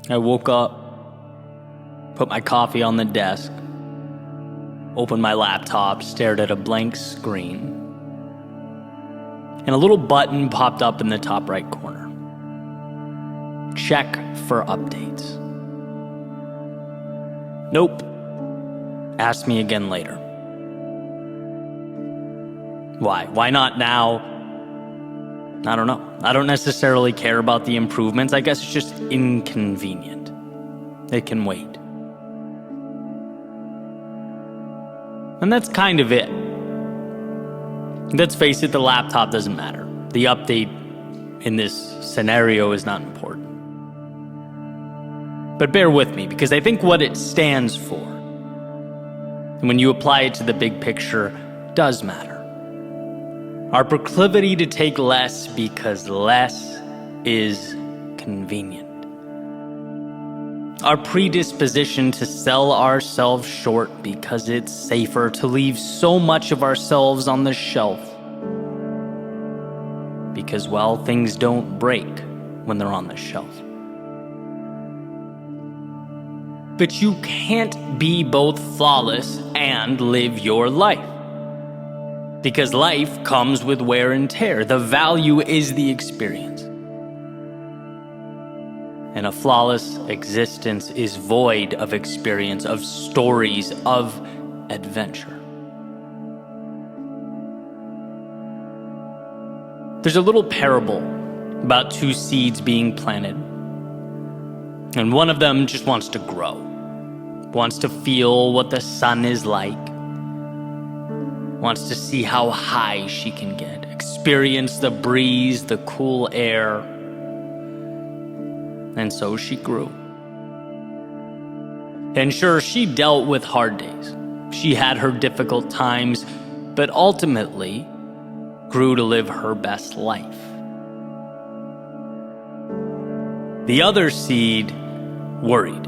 I woke up, put my coffee on the desk, opened my laptop, stared at a blank screen, and a little button popped up in the top right corner. Check for updates. Nope. Ask me again later. Why? Why not now? I don't know. I don't necessarily care about the improvements. I guess it's just inconvenient. It can wait. And that's kind of it. Let's face it, the laptop doesn't matter. The update in this scenario is not important. But bear with me, because I think what it stands for, and when you apply it to the big picture, does matter. Our proclivity to take less because less is convenient. Our predisposition to sell ourselves short because it's safer to leave so much of ourselves on the shelf. Because, well, things don't break when they're on the shelf. But you can't be both flawless and live your life. Because life comes with wear and tear. The value is the experience. And a flawless existence is void of experience, of stories, of adventure. There's a little parable about two seeds being planted. And one of them just wants to grow, wants to feel what the sun is like, wants to see how high she can get, experience the breeze, the cool air. And so she grew. And sure, she dealt with hard days. She had her difficult times, but ultimately grew to live her best life. The other seed worried.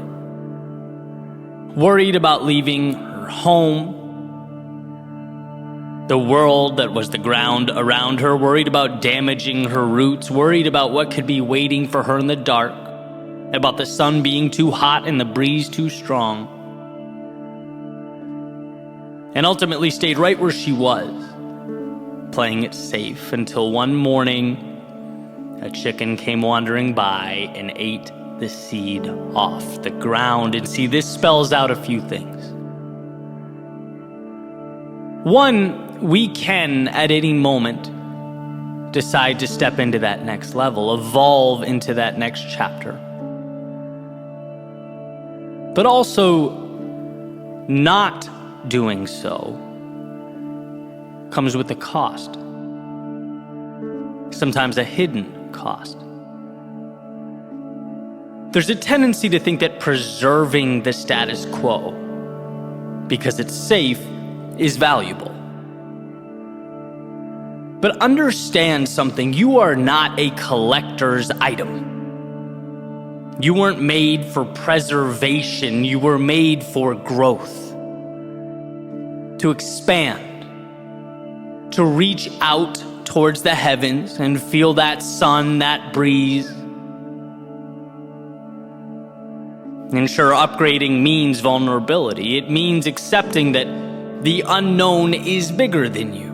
Worried about leaving her home, the world that was the ground around her, worried about damaging her roots, worried about what could be waiting for her in the dark, about the sun being too hot and the breeze too strong, and ultimately stayed right where she was, playing it safe until one morning a chicken came wandering by and ate the seed off the ground. And see, this spells out a few things. One, we can, at any moment, decide to step into that next level, evolve into that next chapter. But also, not doing so comes with a cost. Sometimes a hidden cost. There's a tendency to think that preserving the status quo, because it's safe, is valuable. But understand something, you are not a collector's item. You weren't made for preservation, you were made for growth. To expand, to reach out towards the heavens and feel that sun, that breeze. And sure, upgrading means vulnerability. It means accepting that the unknown is bigger than you,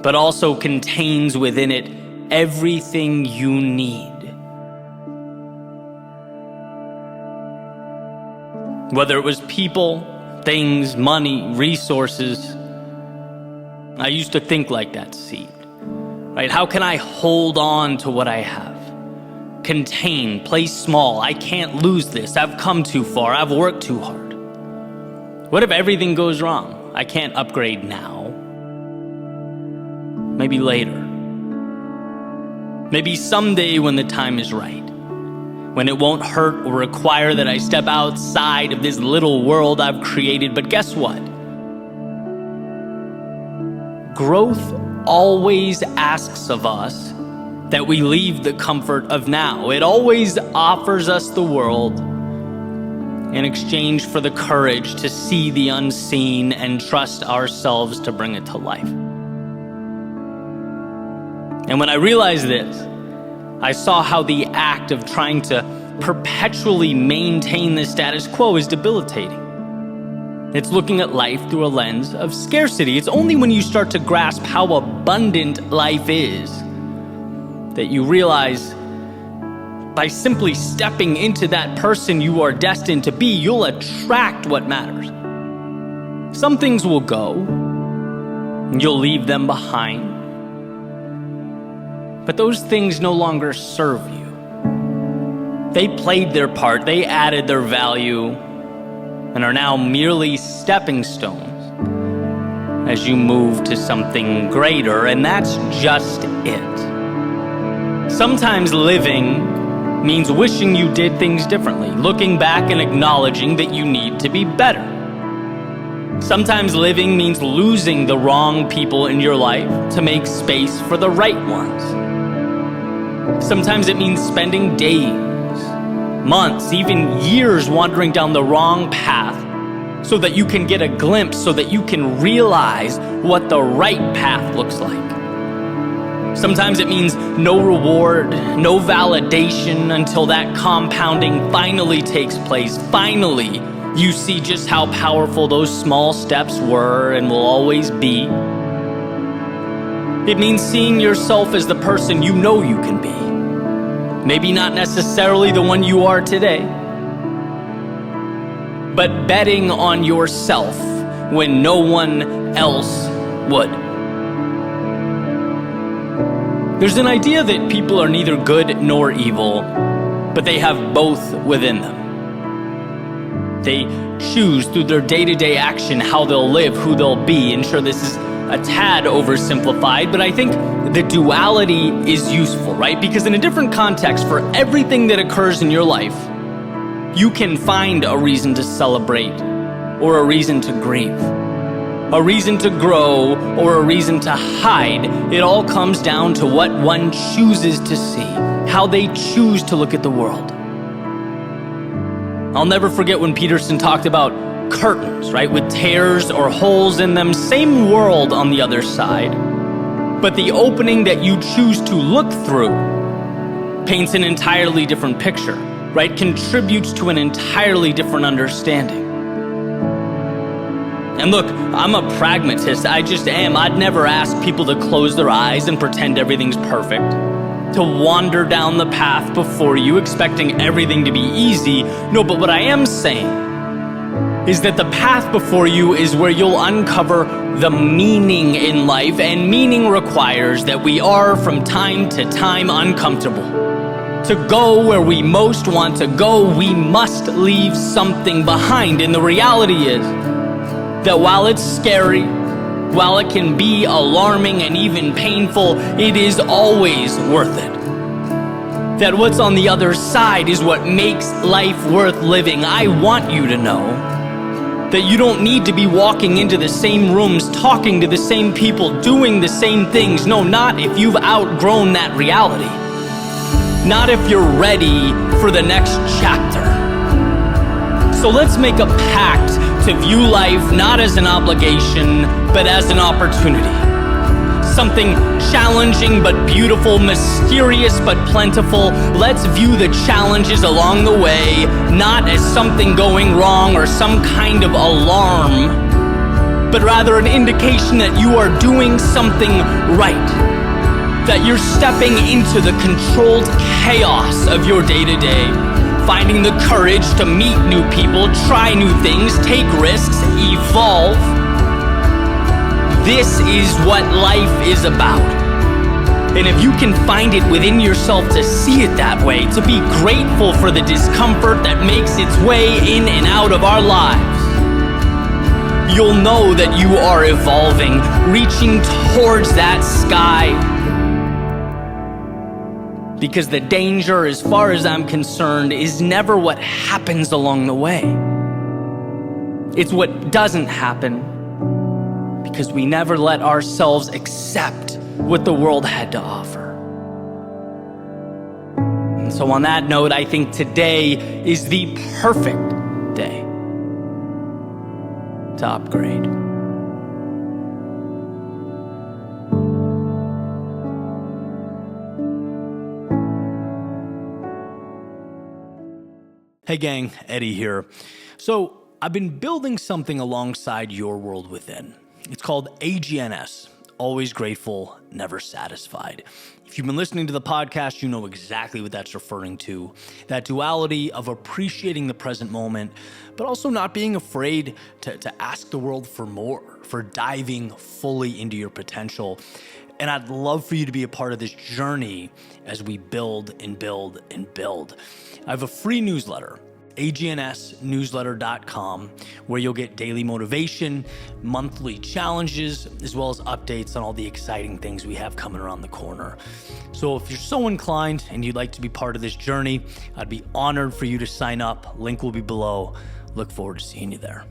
but also contains within it everything you need. Whether it was people, things, money, resources, I used to think like that seed, right? How can I hold on to what I have? Contain, play small. I can't lose this. I've come too far. I've worked too hard. What if everything goes wrong? I can't upgrade now. Maybe later. Maybe someday when the time is right. When it won't hurt or require that I step outside of this little world I've created. But guess what? Growth always asks of us that we leave the comfort of now. It always offers us the world in exchange for the courage to see the unseen and trust ourselves to bring it to life. And when I realized this, I saw how the act of trying to perpetually maintain the status quo is debilitating. It's looking at life through a lens of scarcity. It's only when you start to grasp how abundant life is that you realize by simply stepping into that person you are destined to be, you'll attract what matters. Some things will go, and you'll leave them behind. But those things no longer serve you. They played their part, they added their value, and are now merely stepping stones as you move to something greater, and that's just it. Sometimes living means wishing you did things differently, looking back and acknowledging that you need to be better. Sometimes living means losing the wrong people in your life to make space for the right ones. Sometimes it means spending days, months, even years wandering down the wrong path so that you can get a glimpse, so that you can realize what the right path looks like. Sometimes it means no reward, no validation until that compounding finally takes place. Finally, you see just how powerful those small steps were and will always be. It means seeing yourself as the person you know you can be. Maybe not necessarily the one you are today, but betting on yourself when no one else would. There's an idea that people are neither good nor evil, but they have both within them. They choose through their day-to-day action how they'll live, who they'll be. And sure, this is a tad oversimplified, but I think the duality is useful, right? Because in a different context, for everything that occurs in your life, you can find a reason to celebrate or a reason to grieve, a reason to grow or a reason to hide. It all comes down to what one chooses to see, how they choose to look at the world. I'll never forget when Peterson talked about curtains, right? With tears or holes in them, same world on the other side. But the opening that you choose to look through paints an entirely different picture, right? Contributes to an entirely different understanding. And look, I'm a pragmatist, I just am. I'd never ask people to close their eyes and pretend everything's perfect, to wander down the path before you expecting everything to be easy. No, but what I am saying is that the path before you is where you'll uncover the meaning in life, and meaning requires that we are from time to time uncomfortable. To go where we most want to go, we must leave something behind. And the reality is that while it's scary, while it can be alarming and even painful, it is always worth it. That what's on the other side is what makes life worth living. I want you to know that you don't need to be walking into the same rooms, talking to the same people, doing the same things. No, not if you've outgrown that reality. Not if you're ready for the next chapter. So let's make a pact to view life not as an obligation, but as an opportunity. Something challenging but beautiful, mysterious but plentiful. Let's view the challenges along the way not as something going wrong or some kind of alarm, but rather an indication that you are doing something right. That you're stepping into the controlled chaos of your day-to-day, finding the courage to meet new people, try new things, take risks, evolve. This is what life is about. And if you can find it within yourself to see it that way, to be grateful for the discomfort that makes its way in and out of our lives, you'll know that you are evolving, reaching towards that sky. Because the danger, as far as I'm concerned, is never what happens along the way. It's what doesn't happen, because we never let ourselves accept what the world had to offer. And so on that note, I think today is the perfect day to upgrade. Hey gang, Eddie here. So I've been building something alongside your world within. It's called AGNS, Always Grateful, Never Satisfied. If you've been listening to the podcast, you know exactly what that's referring to. That duality of appreciating the present moment, but also not being afraid to ask the world for more, for diving fully into your potential. And I'd love for you to be a part of this journey as we build and build and build. I have a free newsletter, agnsnewsletter.com, where you'll get daily motivation, monthly challenges, as well as updates on all the exciting things we have coming around the corner. So if you're so inclined and you'd like to be part of this journey, I'd be honored for you to sign up. Link will be below. Look forward to seeing you there.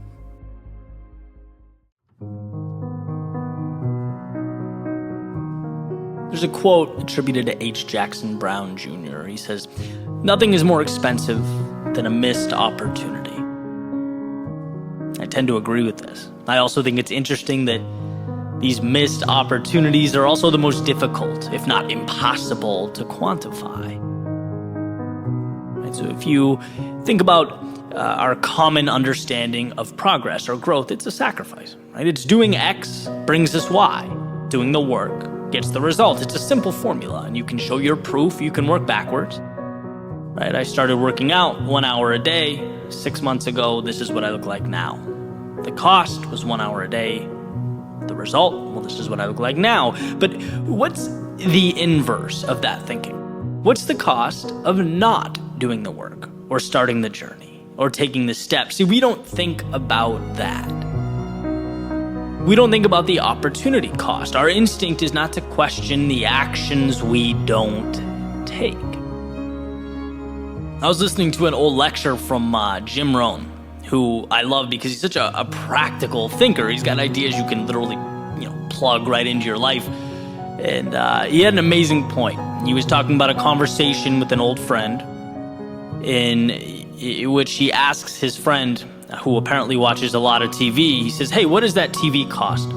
There's a quote attributed to H. Jackson Brown Jr. He says, "Nothing is more expensive than a missed opportunity." I tend to agree with this. I also think it's interesting that these missed opportunities are also the most difficult, if not impossible, to quantify. Right, so if you think about our common understanding of progress or growth, it's a sacrifice. Right? It's doing X brings us Y. Doing the work gets the result. It's a simple formula, and you can show your proof. You can work backwards. Right? I started working out 1 hour a day 6 months ago. This is what I look like now. The cost was 1 hour a day. The result, well, this is what I look like now. But what's the inverse of that thinking? What's the cost of not doing the work or starting the journey or taking the steps? See, we don't think about that. We don't think about the opportunity cost. Our instinct is not to question the actions we don't take. I was listening to an old lecture from Jim Rohn, who I love because he's such a practical thinker. He's got ideas you can literally, plug right into your life. And he had an amazing point. He was talking about a conversation with an old friend in which he asks his friend, who apparently watches a lot of TV, he says, "Hey, what does that TV cost?"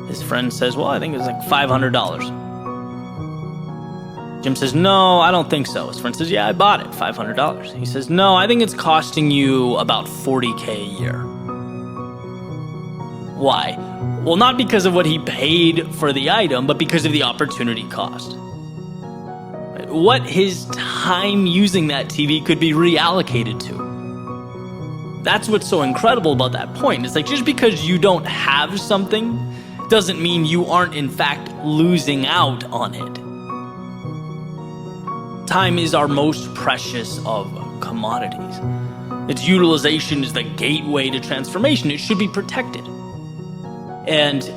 His friend says, "Well, I think it's like $500. Jim says, "No, I don't think so." His friend says, "Yeah, I bought it, $500. He says, "No, I think it's costing you about $40K a year." Why? Well, not because of what he paid for the item, but because of the opportunity cost. What his time using that TV could be reallocated to. That's what's so incredible about that point. It's like, just because you don't have something doesn't mean you aren't in fact losing out on it. Time is our most precious of commodities. Its utilization is the gateway to transformation. It should be protected. And,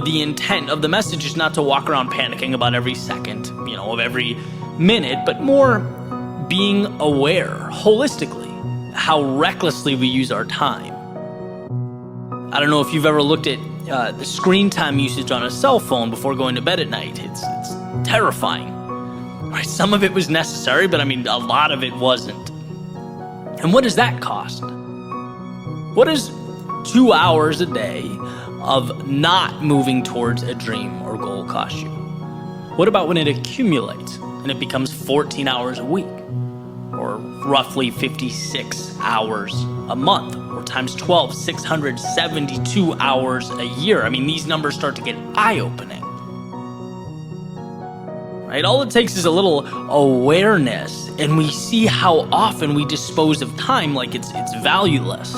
the intent of the message is not to walk around panicking about every second, of every minute, but more being aware holistically how recklessly we use our time. I don't know if you've ever looked at the screen time usage on a cell phone before going to bed at night. It's terrifying. Right? Some of it was necessary, but a lot of it wasn't. And what does that cost? What does 2 hours a day of not moving towards a dream or goal cost you? What about when it accumulates and it becomes 14 hours a week? Or roughly 56 hours a month, or times 12, 672 hours a year. These numbers start to get eye-opening. Right? All it takes is a little awareness, and we see how often we dispose of time like it's valueless.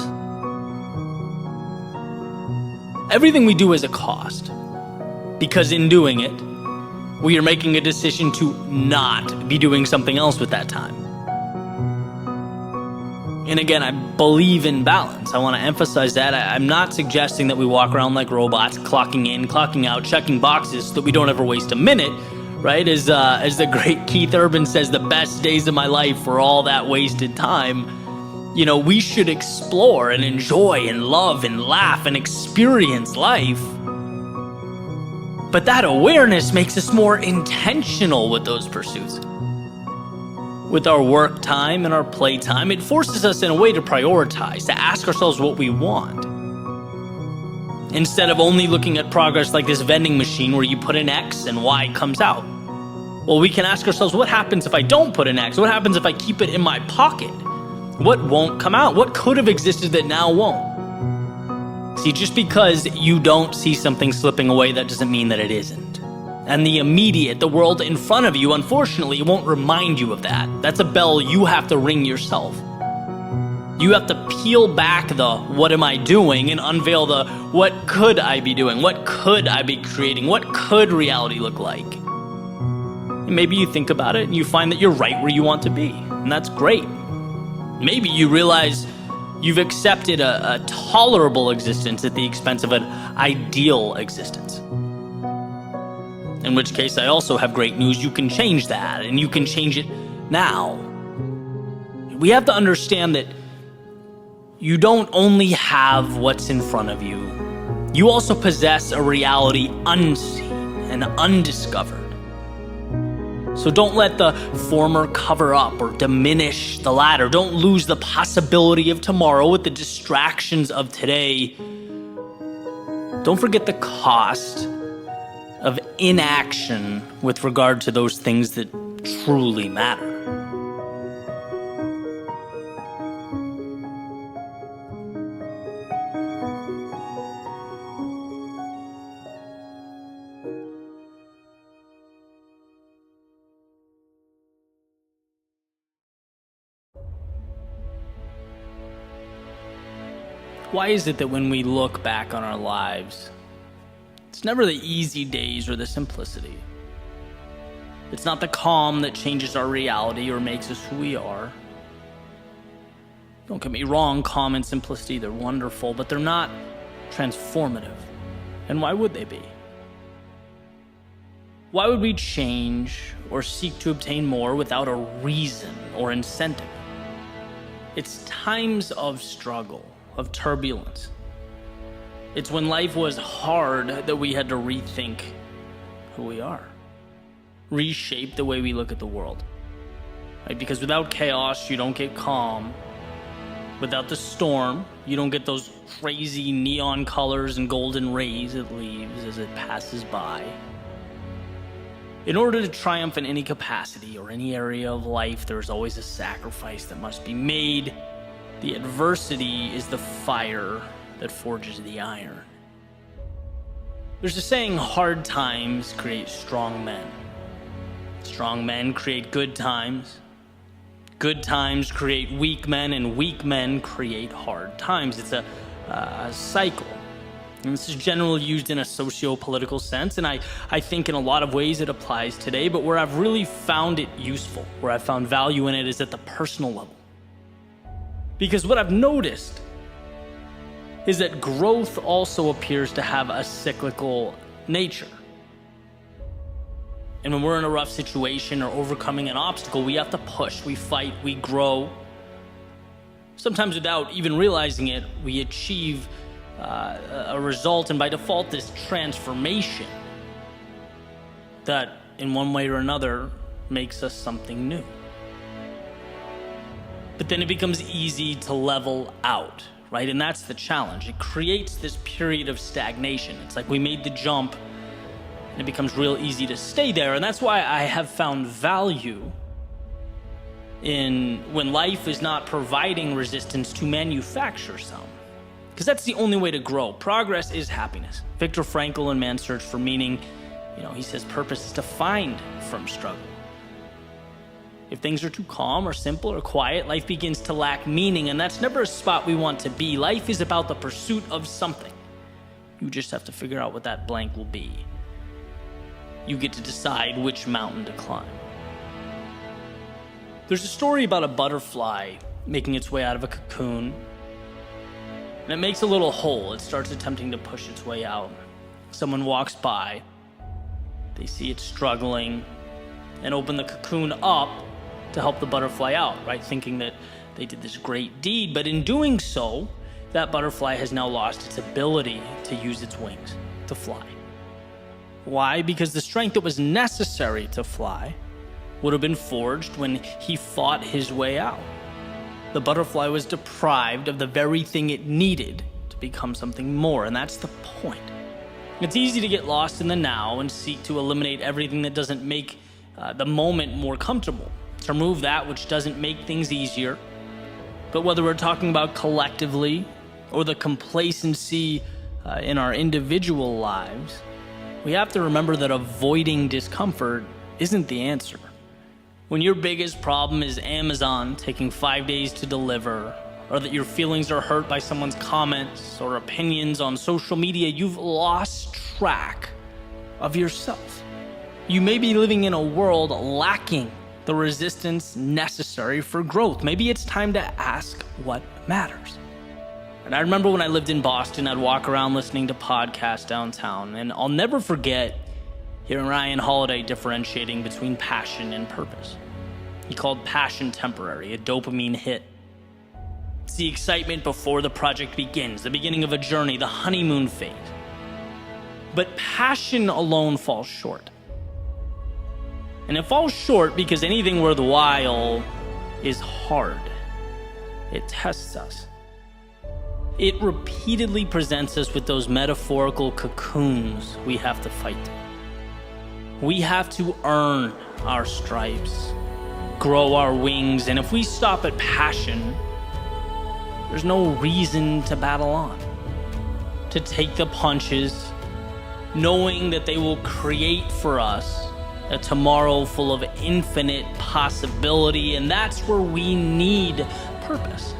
Everything we do has a cost, because in doing it, we are making a decision to not be doing something else with that time. And again, I believe in balance. I want to emphasize that. I'm not suggesting that we walk around like robots, clocking in, clocking out, checking boxes so that we don't ever waste a minute, right? As the great Keith Urban says, the best days of my life were all that wasted time. We should explore and enjoy and love and laugh and experience life. But that awareness makes us more intentional with those pursuits. With our work time and our play time, it forces us in a way to prioritize, to ask ourselves what we want. Instead of only looking at progress like this vending machine where you put in X and Y comes out. Well, we can ask ourselves, what happens if I don't put in X? What happens if I keep it in my pocket? What won't come out? What could have existed that now won't? See, just because you don't see something slipping away, that doesn't mean that it isn't. And the immediate, the world in front of you, unfortunately, won't remind you of that. That's a bell you have to ring yourself. You have to peel back the what am I doing and unveil the what could I be doing? What could I be creating? What could reality look like? And maybe you think about it and you find that you're right where you want to be. And that's great. Maybe you realize you've accepted a tolerable existence at the expense of an ideal existence. In which case, I also have great news. You can change that, and you can change it now. We have to understand that you don't only have what's in front of you, you also possess a reality unseen and undiscovered. So don't let the former cover up or diminish the latter. Don't lose the possibility of tomorrow with the distractions of today. Don't forget the cost of inaction with regard to those things that truly matter. Why is it that when we look back on our lives, it's never the easy days or the simplicity? It's not the calm that changes our reality or makes us who we are. Don't get me wrong, calm and simplicity, they're wonderful, but they're not transformative. And why would they be? Why would we change or seek to obtain more without a reason or incentive? It's times of struggle, of turbulence. It's when life was hard that we had to rethink who we are, reshape the way we look at the world. Right? Because without chaos, you don't get calm. Without the storm, you don't get those crazy neon colors and golden rays it leaves as it passes by. In order to triumph in any capacity or any area of life, there's always a sacrifice that must be made. The adversity is the fire that forges the iron. There's a saying, hard times create strong men. Strong men create good times. Good times create weak men, and weak men create hard times. It's a cycle. And this is generally used in a socio-political sense, and I think in a lot of ways it applies today, but where I've really found it useful, where I've found value in it, is at the personal level. Because what I've noticed is that growth also appears to have a cyclical nature. And when we're in a rough situation or overcoming an obstacle, we have to push, we fight, we grow. Sometimes without even realizing it, we achieve a result, and by default, this transformation that in one way or another makes us something new. But then it becomes easy to level out, right? And that's the challenge. It creates this period of stagnation. It's like we made the jump and it becomes real easy to stay there. And that's why I have found value in when life is not providing resistance to manufacture some. Because that's the only way to grow. Progress is happiness. Viktor Frankl in Man's Search for Meaning, he says purpose is defined from struggle. If things are too calm or simple or quiet, life begins to lack meaning, and that's never a spot we want to be. Life is about the pursuit of something. You just have to figure out what that blank will be. You get to decide which mountain to climb. There's a story about a butterfly making its way out of a cocoon, and it makes a little hole. It starts attempting to push its way out. Someone walks by, they see it struggling, and open the cocoon up to help the butterfly out, right? Thinking that they did this great deed, but in doing so, that butterfly has now lost its ability to use its wings to fly. Why? Because the strength that was necessary to fly would have been forged when he fought his way out. The butterfly was deprived of the very thing it needed to become something more, and that's the point. It's easy to get lost in the now and seek to eliminate everything that doesn't make the moment more comfortable, to remove that which doesn't make things easier, But whether we're talking about collectively or the complacency in our individual lives, we have to remember that avoiding discomfort isn't the answer. When your biggest problem is Amazon taking 5 days to deliver, or that your feelings are hurt by someone's comments or opinions on social media, you've lost track of yourself. You may be living in a world lacking the resistance necessary for growth. Maybe it's time to ask what matters. And I remember when I lived in Boston, I'd walk around listening to podcasts downtown, and I'll never forget hearing Ryan Holiday differentiating between passion and purpose. He called passion temporary, a dopamine hit. It's the excitement before the project begins, the beginning of a journey, the honeymoon phase. But passion alone falls short. And it falls short because anything worthwhile is hard. It tests us. It repeatedly presents us with those metaphorical cocoons we have to fight through. We have to earn our stripes, grow our wings, and if we stop at passion, there's no reason to battle on, to take the punches, knowing that they will create for us a tomorrow full of infinite possibility, and that's where we need purpose.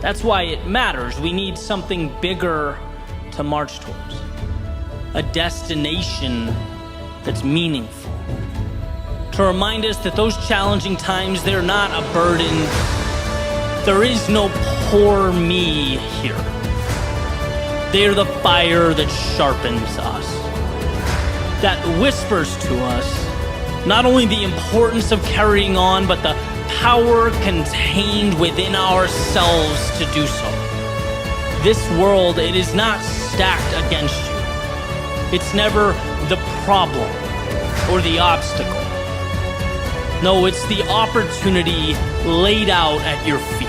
That's why it matters. We need something bigger to march towards, a destination that's meaningful, to remind us that those challenging times, they're not a burden. There is no poor me here. They're the fire that sharpens us, that whispers to us not only the importance of carrying on, but the power contained within ourselves to do so. This world, it is not stacked against you. It's never the problem or the obstacle. No, it's the opportunity laid out at your feet.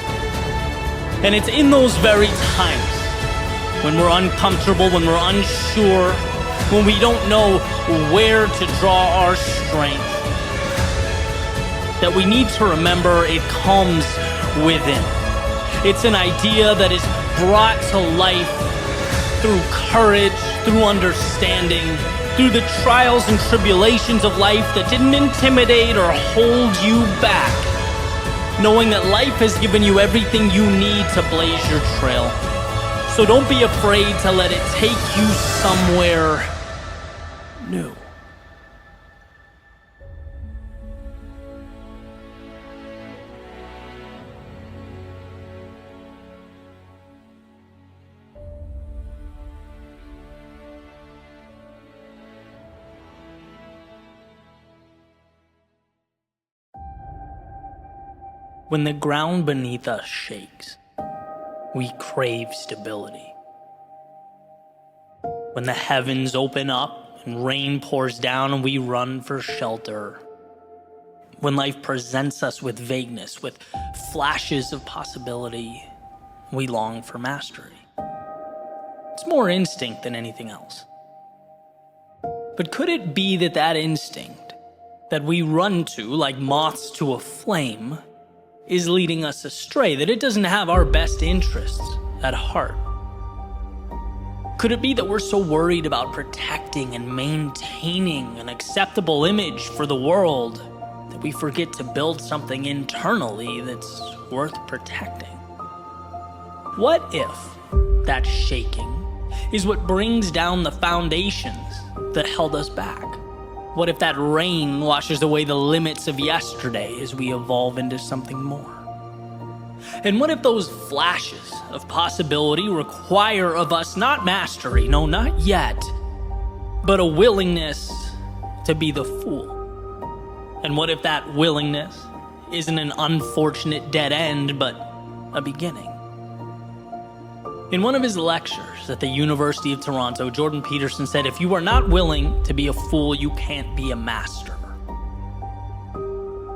And it's in those very times when we're uncomfortable, when we're unsure, when we don't know where to draw our strength, that we need to remember it comes within. It's an idea that is brought to life through courage, through understanding, through the trials and tribulations of life that didn't intimidate or hold you back, knowing that life has given you everything you need to blaze your trail. So don't be afraid to let it take you somewhere new. When the ground beneath us shakes, we crave stability. When the heavens open up and rain pours down and we run for shelter. When life presents us with vagueness, with flashes of possibility, we long for mastery. It's more instinct than anything else. But could it be that that instinct that we run to like moths to a flame is leading us astray, that it doesn't have our best interests at heart? Could it be that we're so worried about protecting and maintaining an acceptable image for the world that we forget to build something internally that's worth protecting? What if that shaking is what brings down the foundations that held us back? What if that rain washes away the limits of yesterday as we evolve into something more? And what if those flashes of possibility require of us not mastery, no, not yet, but a willingness to be the fool? And what if that willingness isn't an unfortunate dead end, but a beginning? In one of his lectures at the University of Toronto, Jordan Peterson said, if you are not willing to be a fool, you can't be a master.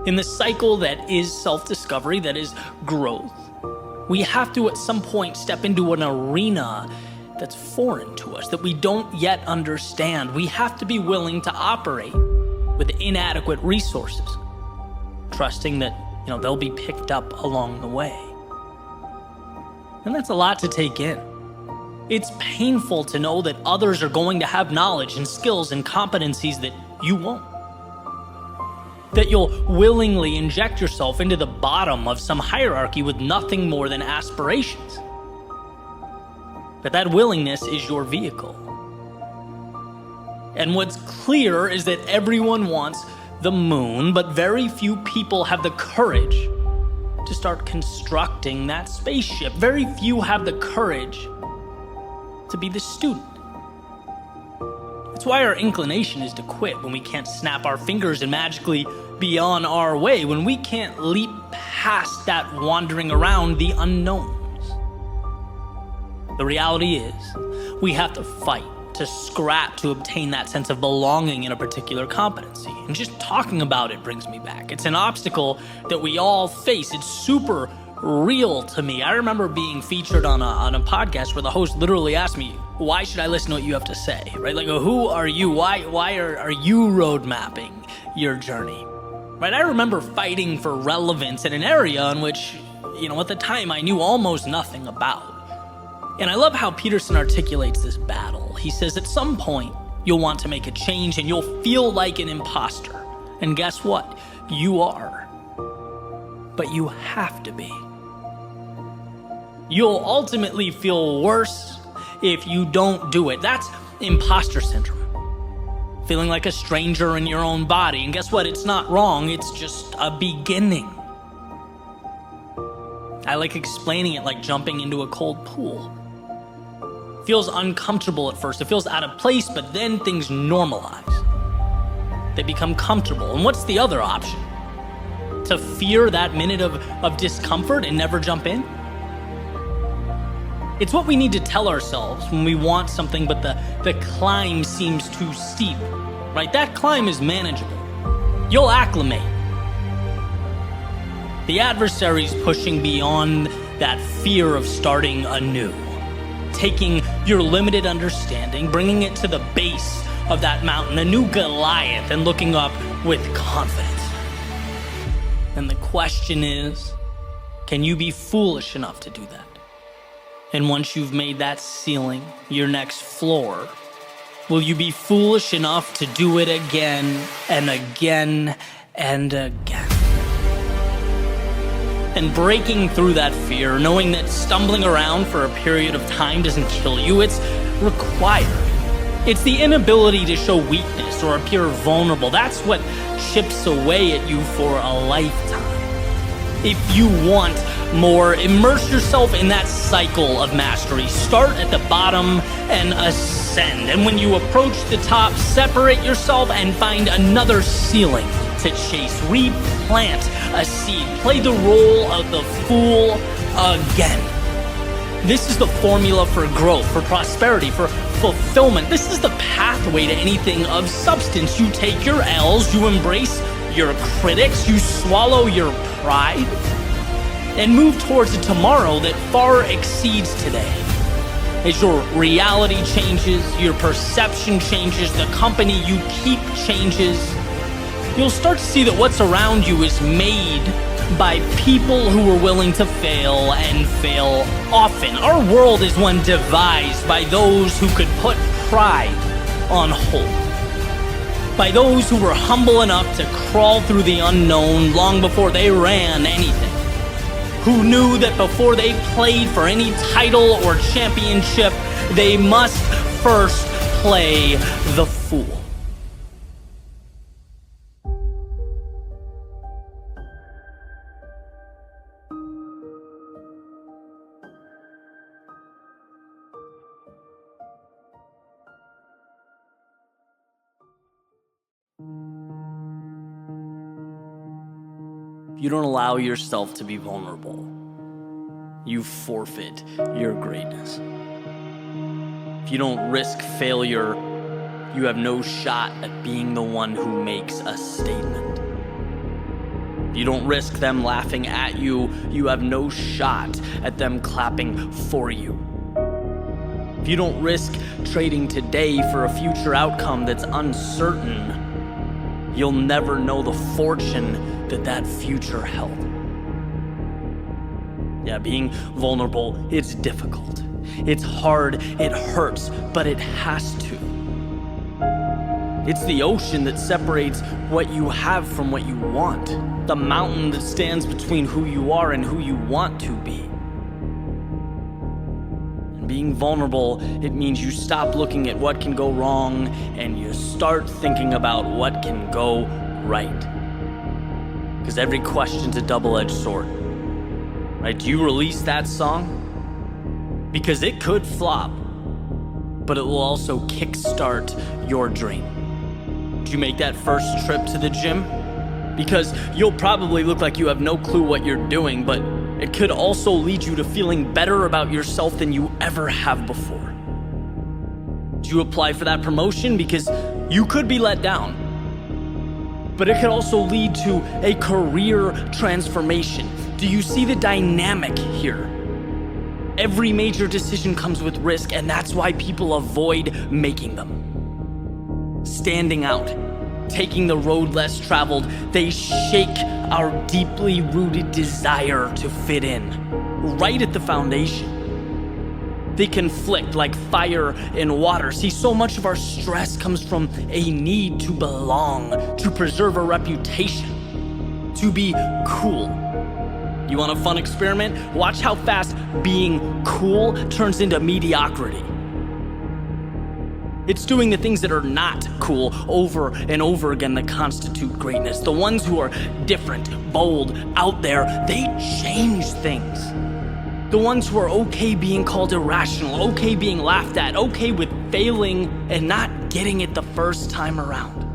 In the cycle that is self-discovery, that is growth, we have to at some point step into an arena that's foreign to us, that we don't yet understand. We have to be willing to operate with inadequate resources, trusting that they'll be picked up along the way. And that's a lot to take in. It's painful to know that others are going to have knowledge and skills and competencies that you won't. That you'll willingly inject yourself into the bottom of some hierarchy with nothing more than aspirations. But that willingness is your vehicle. And what's clear is that everyone wants the moon, but very few people have the courage to start constructing that spaceship. Very few have the courage to be the student. That's why our inclination is to quit when we can't snap our fingers and magically be on our way, when we can't leap past that wandering around the unknowns. The reality is, we have to fight, to scrap to obtain that sense of belonging in a particular competency. And just talking about it brings me back. It's an obstacle that we all face. It's super real to me. I remember being featured on a podcast where the host literally asked me, why should I listen to what you have to say? Right? Like, who are you? Why are you road mapping your journey? Right? I remember fighting for relevance in an area in which, at the time I knew almost nothing about. And I love how Peterson articulates this battle. He says at some point, you'll want to make a change and you'll feel like an imposter. And guess what? You are. But you have to be. You'll ultimately feel worse if you don't do it. That's imposter syndrome. Feeling like a stranger in your own body. And guess what? It's not wrong. It's just a beginning. I like explaining it like jumping into a cold pool. It feels uncomfortable at first. It feels out of place, but then things normalize. They become comfortable. And what's the other option? To fear that minute of discomfort and never jump in? It's what we need to tell ourselves when we want something, but the climb seems too steep, right? That climb is manageable. You'll acclimate. The adversary's pushing beyond that fear of starting anew, taking your limited understanding, bringing it to the base of that mountain, a new Goliath, and looking up with confidence. And the question is, can you be foolish enough to do that? And once you've made that ceiling your next floor, will you be foolish enough to do it again and again and again? And breaking through that fear, knowing that stumbling around for a period of time doesn't kill you, it's required. It's the inability to show weakness or appear vulnerable. That's what chips away at you for a lifetime. If you want more, immerse yourself in that cycle of mastery. Start at the bottom and ascend. And when you approach the top, separate yourself and find another ceiling to chase. Replant a seed. Play the role of the fool again. This is the formula for growth, for prosperity, for fulfillment. This is the pathway to anything of substance. You take your L's, you embrace your critics, you swallow your pride, and move towards a tomorrow that far exceeds today. As your reality changes, your perception changes, the company you keep changes, you'll start to see that what's around you is made by people who are willing to fail and fail often. Our world is one devised by those who could put pride on hold. By those who were humble enough to crawl through the unknown long before they ran anything. Who knew that before they played for any title or championship, they must first play the fool. If you don't allow yourself to be vulnerable, you forfeit your greatness. If you don't risk failure, you have no shot at being the one who makes a statement. If you don't risk them laughing at you, you have no shot at them clapping for you. If you don't risk trading today for a future outcome that's uncertain, you'll never know the fortune that future held. Yeah, being vulnerable, it's difficult. It's hard, it hurts, but it has to. It's the ocean that separates what you have from what you want. The mountain that stands between who you are and who you want to be. And being vulnerable, it means you stop looking at what can go wrong and you start thinking about what can go right. Because every question's a double-edged sword. Right? Do you release that song? Because it could flop, but it will also kickstart your dream. Do you make that first trip to the gym? Because you'll probably look like you have no clue what you're doing, but it could also lead you to feeling better about yourself than you ever have before. Do you apply for that promotion? Because you could be let down, but it could also lead to a career transformation. Do you see the dynamic here? Every major decision comes with risk, and that's why people avoid making them. Standing out, taking the road less traveled, they shake our deeply rooted desire to fit in, right at the foundation. They conflict like fire and water. See, so much of our stress comes from a need to belong, to preserve a reputation, to be cool. You want a fun experiment? Watch how fast being cool turns into mediocrity. It's doing the things that are not cool over and over again that constitute greatness. The ones who are different, bold, out there, they change things. The ones who are okay being called irrational, okay being laughed at, okay with failing and not getting it the first time around.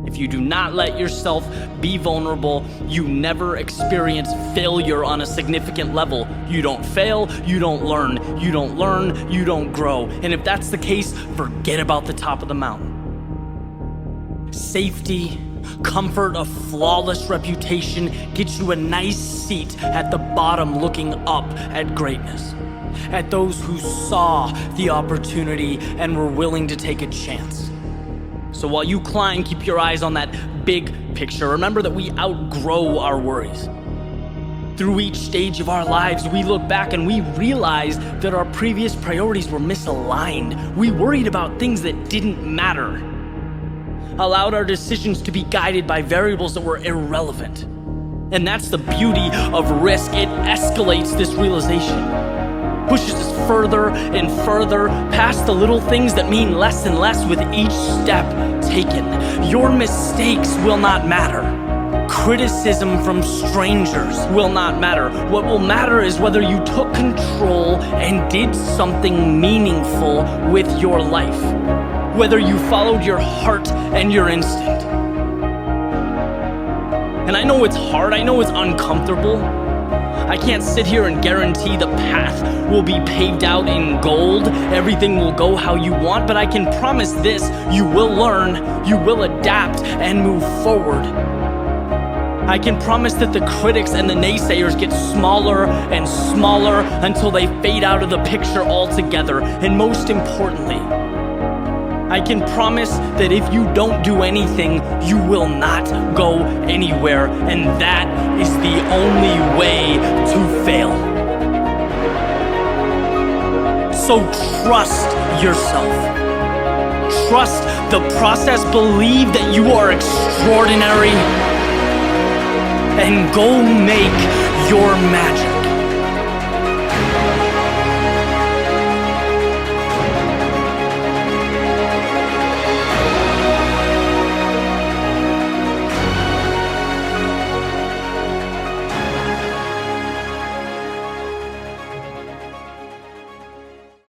If you do not let yourself be vulnerable, you never experience failure on a significant level. You don't fail, you don't learn, you don't learn, you don't grow. And if that's the case, forget about the top of the mountain. Safety, comfort, a flawless reputation gets you a nice seat at the bottom looking up at greatness, at those who saw the opportunity and were willing to take a chance. So while you climb, keep your eyes on that big picture. Remember that we outgrow our worries. Through each stage of our lives, we look back and we realize that our previous priorities were misaligned. We worried about things that didn't matter, allowed our decisions to be guided by variables that were irrelevant. And that's the beauty of risk. It escalates this realization, pushes us further and further past the little things that mean less and less with each step taken. Your mistakes will not matter. Criticism from strangers will not matter. What will matter is whether you took control and did something meaningful with your life, whether you followed your heart and your instinct. And I know it's hard, I know it's uncomfortable. I can't sit here and guarantee the path will be paved out in gold, everything will go how you want, but I can promise this: you will learn, you will adapt, and move forward. I can promise that the critics and the naysayers get smaller and smaller until they fade out of the picture altogether. And most importantly, I can promise that if you don't do anything, you will not go anywhere, and that is the only way to fail. So trust yourself. Trust the process, believe that you are extraordinary, and go make your magic.